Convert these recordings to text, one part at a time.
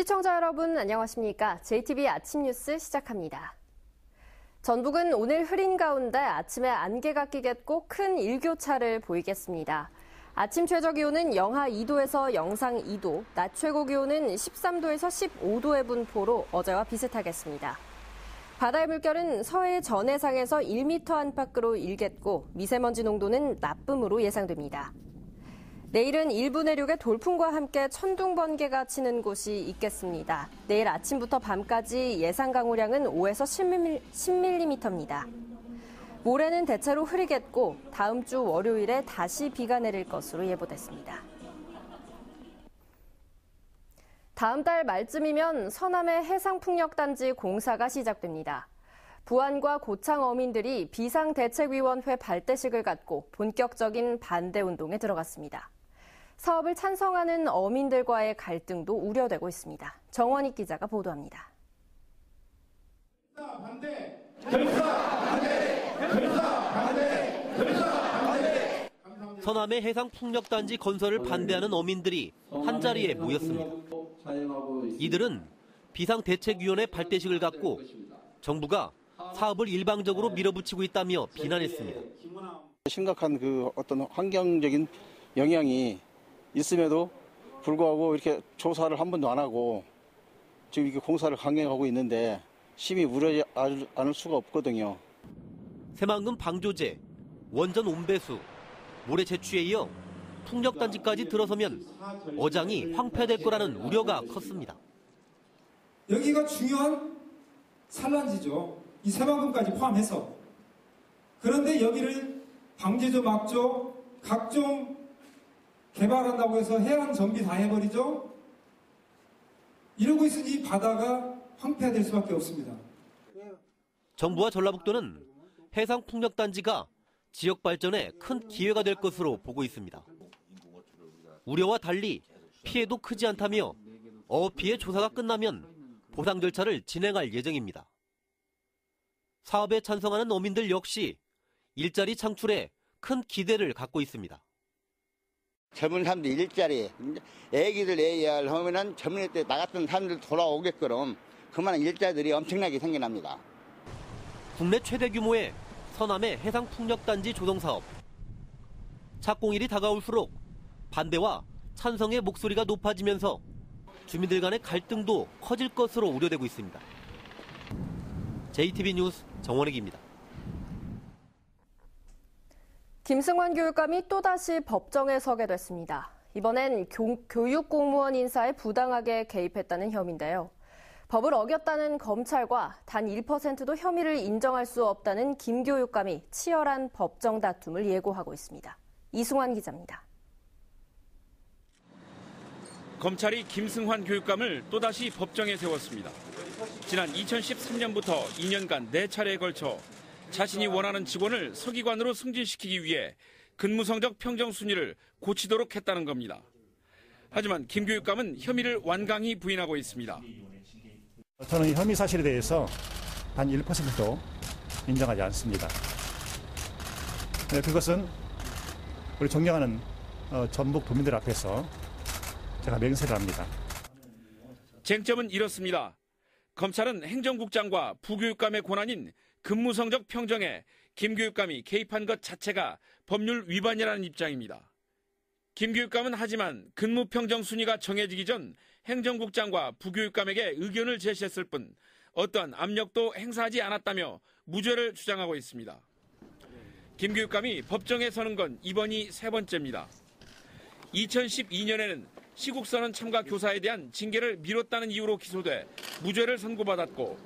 시청자 여러분 안녕하십니까? JTBC 아침 뉴스 시작합니다. 전북은 오늘 흐린 가운데 아침에 안개가 끼겠고 큰 일교차를 보이겠습니다. 아침 최저 기온은 영하 2도에서 영상 2도, 낮 최고 기온은 13도에서 15도의 분포로 어제와 비슷하겠습니다. 바다의 물결은 서해 전해상에서 1m 안팎으로 일겠고 미세먼지 농도는 나쁨으로 예상됩니다. 내일은 일부 내륙에 돌풍과 함께 천둥 번개가 치는 곳이 있겠습니다. 내일 아침부터 밤까지 예상 강우량은 5에서 10mm입니다. 모레는 대체로 흐리겠고 다음 주 월요일에 다시 비가 내릴 것으로 예보됐습니다. 다음 달 말쯤이면 서남의 해상풍력단지 공사가 시작됩니다. 부안과 고창 어민들이 비상대책위원회 발대식을 갖고 본격적인 반대 운동에 들어갔습니다. 사업을 찬성하는 어민들과의 갈등도 우려되고 있습니다. 정원익 기자가 보도합니다. 서남의 해상풍력단지 건설을 반대하는 어민들이 한자리에 모였습니다. 이들은 비상대책위원회 발대식을 갖고 정부가 사업을 일방적으로 밀어붙이고 있다며 비난했습니다. 심각한 어떤 환경적인 영향이 있음에도 불구하고 이렇게 조사를 한 번도 안 하고 지금 이렇게 공사를 강행하고 있는데 심히 우려하지 않을 수가 없거든요. 새만금 방조제, 원전 온배수, 모래 채취에 이어 풍력단지까지 들어서면 어장이 황폐될 거라는 우려가 컸습니다. 여기가 중요한 산란지죠. 이 새만금까지 포함해서. 그런데 여기를 방제조, 막조, 각종 개발한다고 해서 해안 정비 다 해버리죠? 이러고 있으니 바다가 황폐화될 수밖에 없습니다. 정부와 전라북도는 해상풍력단지가 지역 발전에 큰 기회가 될 것으로 보고 있습니다. 우려와 달리 피해도 크지 않다며 어업피해 조사가 끝나면 보상 절차를 진행할 예정입니다. 사업에 찬성하는 어민들 역시 일자리 창출에 큰 기대를 갖고 있습니다. 젊은 사람들 일자리, 애기들 애야 하면은 젊은 때 나갔던 사람들 돌아오게끔 그만한 일자리들이 엄청나게 생겨납니다. 국내 최대 규모의 서남의 해상풍력단지 조성사업. 착공일이 다가올수록 반대와 찬성의 목소리가 높아지면서 주민들 간의 갈등도 커질 것으로 우려되고 있습니다. JTBC 뉴스 정원익입니다. 김승환 교육감이 또다시 법정에 서게 됐습니다. 이번엔 교육 공무원 인사에 부당하게 개입했다는 혐의인데요. 법을 어겼다는 검찰과 단 1%도 혐의를 인정할 수 없다는 김 교육감이 치열한 법정 다툼을 예고하고 있습니다. 이승환 기자입니다. 검찰이 김승환 교육감을 또다시 법정에 세웠습니다. 지난 2013년부터 2년간 4차례에 걸쳐 자신이 원하는 직원을 서기관으로 승진시키기 위해 근무 성적 평정 순위를 고치도록 했다는 겁니다. 하지만 김 교육감은 혐의를 완강히 부인하고 있습니다. 저는 혐의 사실에 대해서 단 1%도 인정하지 않습니다. 그것은 우리 존경하는 전북 도민들 앞에서 제가 맹세를 합니다. 쟁점은 이렇습니다. 검찰은 행정국장과 부교육감의 권한인 근무성적 평정에 김 교육감이 개입한 것 자체가 법률 위반이라는 입장입니다. 김 교육감은 하지만 근무평정 순위가 정해지기 전 행정국장과 부교육감에게 의견을 제시했을 뿐 어떠한 압력도 행사하지 않았다며 무죄를 주장하고 있습니다. 김 교육감이 법정에 서는 건 이번이 3번째입니다. 2012년에는 시국선언 참가 교사에 대한 징계를 미뤘다는 이유로 기소돼 무죄를 선고받았고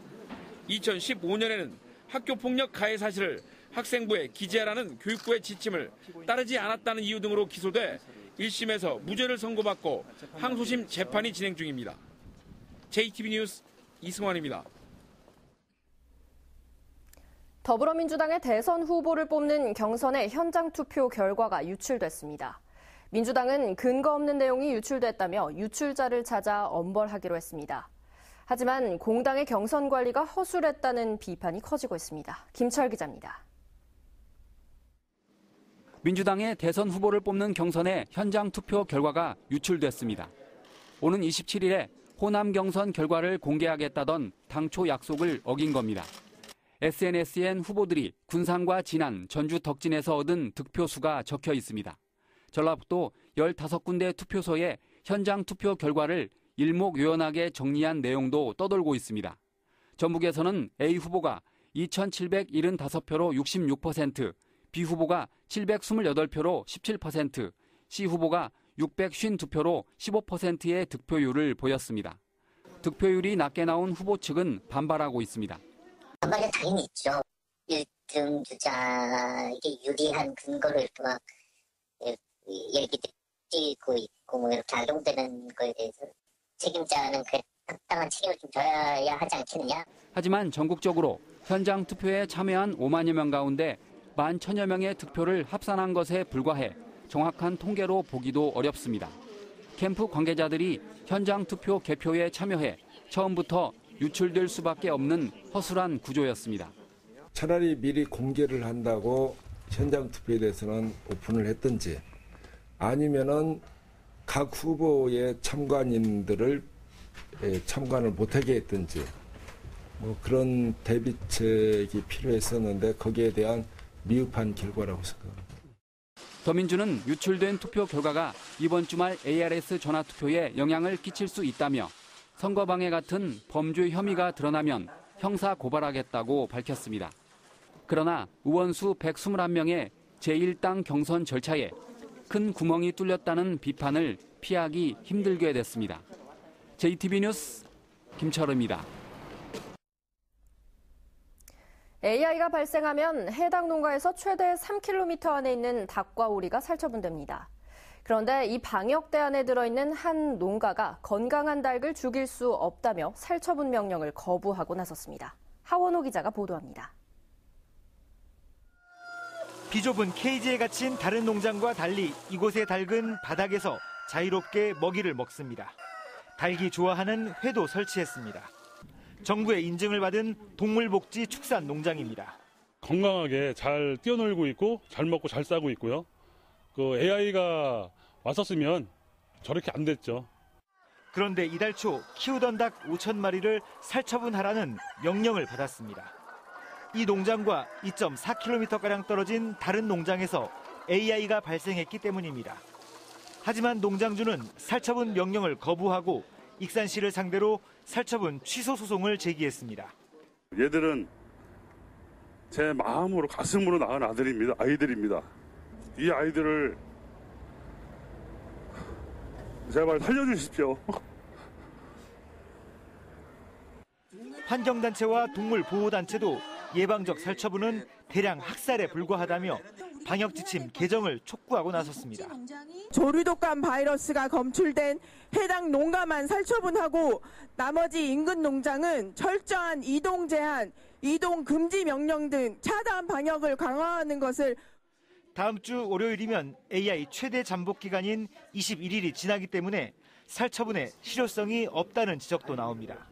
2015년에는 학교폭력 가해 사실을 학생부에 기재하라는 교육부의 지침을 따르지 않았다는 이유 등으로 기소돼 1심에서 무죄를 선고받고 항소심 재판이 진행 중입니다. JTBC 뉴스 이승환입니다. 더불어민주당의 대선 후보를 뽑는 경선의 현장 투표 결과가 유출됐습니다. 민주당은 근거 없는 내용이 유출됐다며 유출자를 찾아 엄벌하기로 했습니다. 하지만 공당의 경선 관리가 허술했다는 비판이 커지고 있습니다. 김철 기자입니다. 민주당의 대선 후보를 뽑는 경선의 현장 투표 결과가 유출됐습니다. 오는 27일에 호남 경선 결과를 공개하겠다던 당초 약속을 어긴 겁니다. SNS엔 후보들이 군산과 진안, 전주 덕진에서 얻은 득표수가 적혀 있습니다. 전라북도 15군데 투표소의 현장 투표 결과를 일목요연하게 정리한 내용도 떠돌고 있습니다. 전북에서는 A 후보가 2,775표로 66%, B 후보가 728표로 17%, C 후보가 652표로 15%의 득표율을 보였습니다. 득표율이 낮게 나온 후보 측은 반발하고 있습니다. 반발이 당연히 있죠. 1등 주자에게 유리한 근거를 이렇게 막 얘기들이 띄고 있고 뭐 이렇게 알동되는 거에 대해서 책임자는 그適当한 책임을 좀 져야 하지 않겠느냐. 하지만 전국적으로 현장 투표에 참여한 5만여 명 가운데 11,000여 명의 득표를 합산한 것에 불과해 정확한 통계로 보기도 어렵습니다. 캠프 관계자들이 현장 투표 개표에 참여해 처음부터 유출될 수밖에 없는 허술한 구조였습니다. 차라리 미리 공개를 한다고 현장 투표에 대해서는 오픈을 했든지 아니면은 각 후보의 참관인들을 참관을 못하게 했든지 뭐 그런 대비책이 필요했었는데 거기에 대한 미흡한 결과라고 생각합니다. 더민주는 유출된 투표 결과가 이번 주말 ARS 전화투표에 영향을 끼칠 수 있다며 선거방해 같은 범죄 혐의가 드러나면 형사 고발하겠다고 밝혔습니다. 그러나 의원수 121명의 제1당 경선 절차에 큰 구멍이 뚫렸다는 비판을 피하기 힘들게 됐습니다. JTB 뉴스 김철우입니다. AI가 발생하면 해당 농가에서 최대 3km 안에 있는 닭과 오리가 살처분됩니다. 그런데 이 방역대 안에 들어있는 한 농가가 건강한 닭을 죽일 수 없다며 살처분 명령을 거부하고 나섰습니다. 하원호 기자가 보도합니다. 비좁은 케이지에 갇힌 다른 농장과 달리 이곳의 닭은 바닥에서 자유롭게 먹이를 먹습니다. 닭이 좋아하는 회도 설치했습니다. 정부의 인증을 받은 동물복지 축산 농장입니다. 건강하게 잘 뛰어놀고 있고 잘 먹고 잘 싸고 있고요. 그 AI가 왔었으면 저렇게 안 됐죠. 그런데 이달 초 키우던 닭 5,000마리를 살처분하라는 명령을 받았습니다. 이 농장과 2.4km가량 떨어진 다른 농장에서 AI가 발생했기 때문입니다. 하지만 농장주는 살처분 명령을 거부하고 익산시를 상대로 살처분 취소 소송을 제기했습니다. 얘들은 제 마음으로 가슴으로 낳은 아이들입니다. 이 아이들을 제발 살려주십시오. 환경단체와 동물보호단체도 예방적 살처분은 대량 학살에 불과하다며 방역지침 개정을 촉구하고 나섰습니다. 조류독감 바이러스가 검출된 해당 농가만 살처분하고 나머지 인근 농장은 철저한 이동 제한, 이동 금지 명령 등 차단 방역을 강화하는 것을 다음 주 월요일이면 AI 최대 잠복 기간인 21일이 지나기 때문에 살처분에 실효성이 없다는 지적도 나옵니다.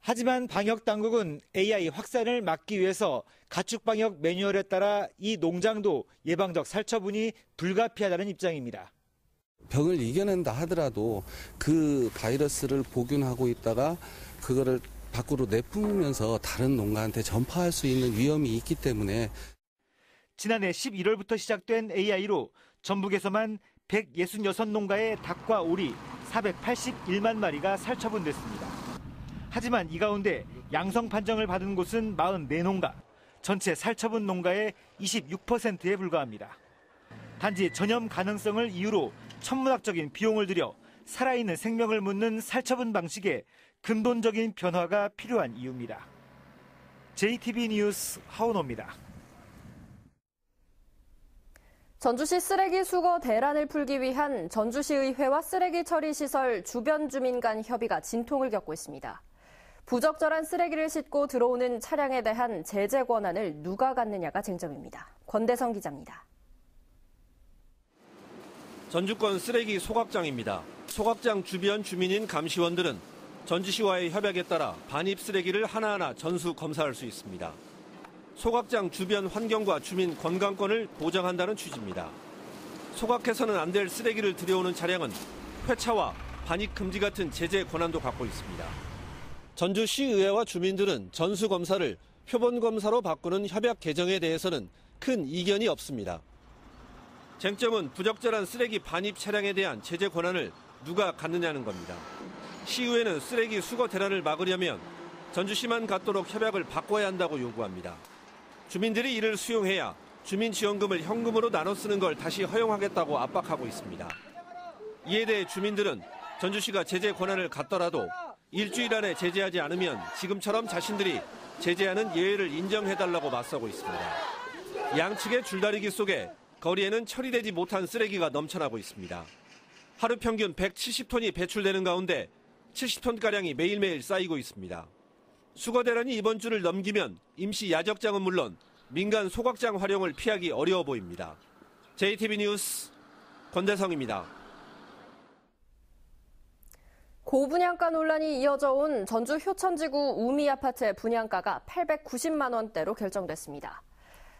하지만 방역당국은 AI 확산을 막기 위해서 가축방역 매뉴얼에 따라 이 농장도 예방적 살처분이 불가피하다는 입장입니다. 병을 이겨낸다 하더라도 그 바이러스를 복균하고 있다가 그거를 밖으로 내뿜으면서 다른 농가한테 전파할 수 있는 위험이 있기 때문에 지난해 11월부터 시작된 AI로 전북에서만 166농가의 닭과 오리 481만 마리가 살처분됐습니다. 하지만 이 가운데 양성 판정을 받은 곳은 44농가, 전체 살처분 농가의 26%에 불과합니다. 단지 전염 가능성을 이유로 천문학적인 비용을 들여 살아있는 생명을 묻는 살처분 방식에 근본적인 변화가 필요한 이유입니다. JTB 뉴스 하원호입니다. 전주시 쓰레기 수거 대란을 풀기 위한 전주시의회와 쓰레기 처리 시설 주변 주민 간 협의가 진통을 겪고 있습니다. 부적절한 쓰레기를 싣고 들어오는 차량에 대한 제재 권한을 누가 갖느냐가 쟁점입니다. 권대성 기자입니다. 전주권 쓰레기 소각장입니다. 소각장 주변 주민인 감시원들은 전주시와의 협약에 따라 반입 쓰레기를 하나하나 전수 검사할 수 있습니다. 소각장 주변 환경과 주민 건강권을 보장한다는 취지입니다. 소각해서는 안 될 쓰레기를 들여오는 차량은 회차와 반입 금지 같은 제재 권한도 갖고 있습니다. 전주시의회와 주민들은 전수검사를 표본검사로 바꾸는 협약 개정에 대해서는 큰 이견이 없습니다. 쟁점은 부적절한 쓰레기 반입 차량에 대한 제재 권한을 누가 갖느냐는 겁니다. 시의회는 쓰레기 수거 대란을 막으려면 전주시만 갖도록 협약을 바꿔야 한다고 요구합니다. 주민들이 이를 수용해야 주민지원금을 현금으로 나눠 쓰는 걸 다시 허용하겠다고 압박하고 있습니다. 이에 대해 주민들은 전주시가 제재 권한을 갖더라도 일주일 안에 제재하지 않으면 지금처럼 자신들이 제재하는 예외를 인정해달라고 맞서고 있습니다. 양측의 줄다리기 속에 거리에는 처리되지 못한 쓰레기가 넘쳐나고 있습니다. 하루 평균 170톤이 배출되는 가운데 70톤가량이 매일매일 쌓이고 있습니다. 수거 대란이 이번 주를 넘기면 임시 야적장은 물론 민간 소각장 활용을 피하기 어려워 보입니다. JTB 뉴스 권대성입니다. 고분양가 논란이 이어져 온 전주 효천지구 우미 아파트의 분양가가 890만 원대로 결정됐습니다.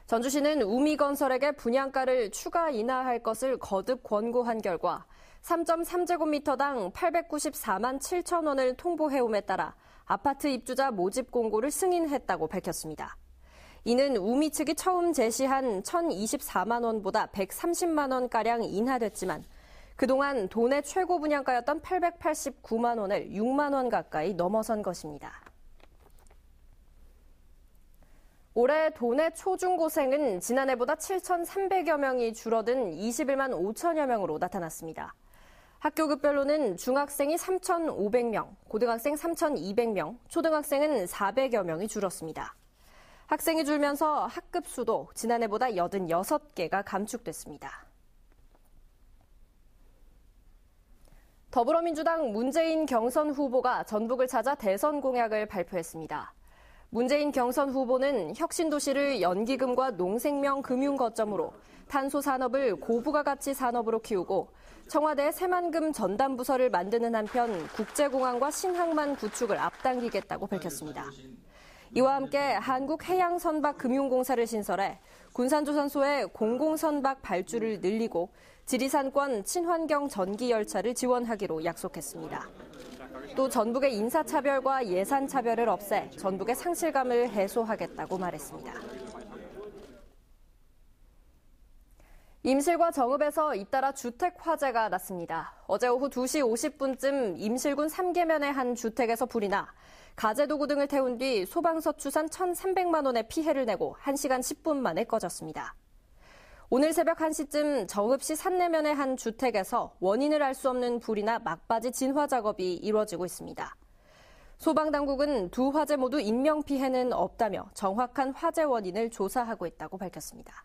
전주시는 우미건설에게 분양가를 추가 인하할 것을 거듭 권고한 결과 3.3제곱미터당 894만 7천 원을 통보해옴에 따라 아파트 입주자 모집 공고를 승인했다고 밝혔습니다. 이는 우미 측이 처음 제시한 1,024만 원보다 130만 원가량 인하됐지만 그동안 도내 최고 분양가였던 889만 원을 6만 원 가까이 넘어선 것입니다. 올해 도내 초중고생은 지난해보다 7,300여 명이 줄어든 21만 5천여 명으로 나타났습니다. 학교급별로는 중학생이 3,500명, 고등학생 3,200명, 초등학생은 400여 명이 줄었습니다. 학생이 줄면서 학급 수도 지난해보다 86개가 감축됐습니다. 더불어민주당 문재인 경선 후보가 전북을 찾아 대선 공약을 발표했습니다. 문재인 경선 후보는 혁신도시를 연기금과 농생명 금융거점으로 탄소산업을 고부가가치 산업으로 키우고 청와대 새만금 전담부서를 만드는 한편 국제공항과 신항만 구축을 앞당기겠다고 밝혔습니다. 이와 함께 한국해양선박금융공사를 신설해 군산조선소의 공공선박 발주를 늘리고 지리산권 친환경 전기열차를 지원하기로 약속했습니다. 또 전북의 인사차별과 예산차별을 없애 전북의 상실감을 해소하겠다고 말했습니다. 임실과 정읍에서 잇따라 주택 화재가 났습니다. 어제 오후 2시 50분쯤 임실군 3계면의 한 주택에서 불이 나 가재도구 등을 태운 뒤 소방서 추산 1,300만 원의 피해를 내고 1시간 10분 만에 꺼졌습니다. 오늘 새벽 1시쯤 정읍시 산내면의 한 주택에서 원인을 알 수 없는 불이 나 막바지 진화 작업이 이루어지고 있습니다. 소방당국은 두 화재 모두 인명피해는 없다며 정확한 화재 원인을 조사하고 있다고 밝혔습니다.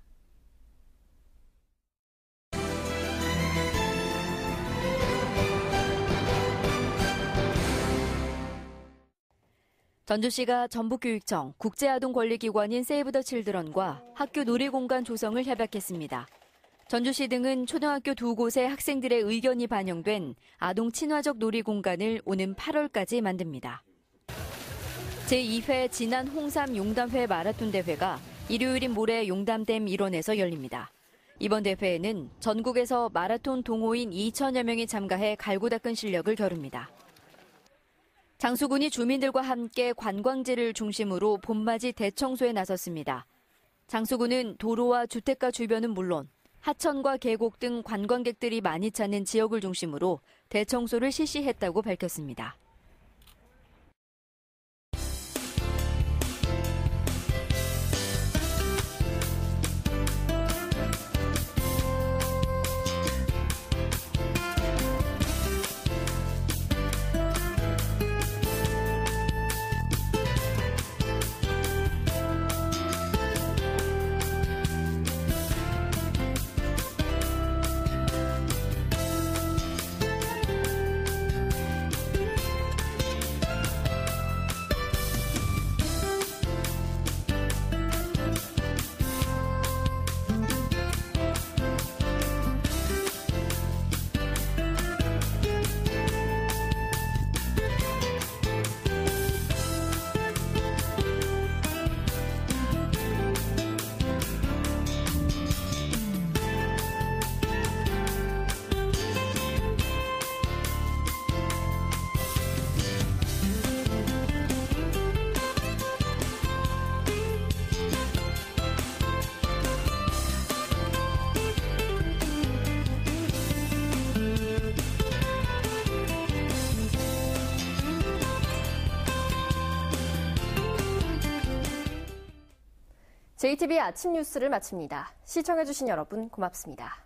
전주시가 전북교육청, 국제아동권리기관인 세이브 더 칠드런과 학교 놀이공간 조성을 협약했습니다. 전주시 등은 초등학교 두 곳의 학생들의 의견이 반영된 아동 친화적 놀이공간을 오는 8월까지 만듭니다. 제2회 진안 홍삼 용담회 마라톤 대회가 일요일인 모레 용담댐 일원에서 열립니다. 이번 대회에는 전국에서 마라톤 동호인 2천여 명이 참가해 갈고 닦은 실력을 겨룹니다. 장수군이 주민들과 함께 관광지를 중심으로 봄맞이 대청소에 나섰습니다. 장수군은 도로와 주택가 주변은 물론 하천과 계곡 등 관광객들이 많이 찾는 지역을 중심으로 대청소를 실시했다고 밝혔습니다. JTBC 아침 뉴스를 마칩니다. 시청해주신 여러분 고맙습니다.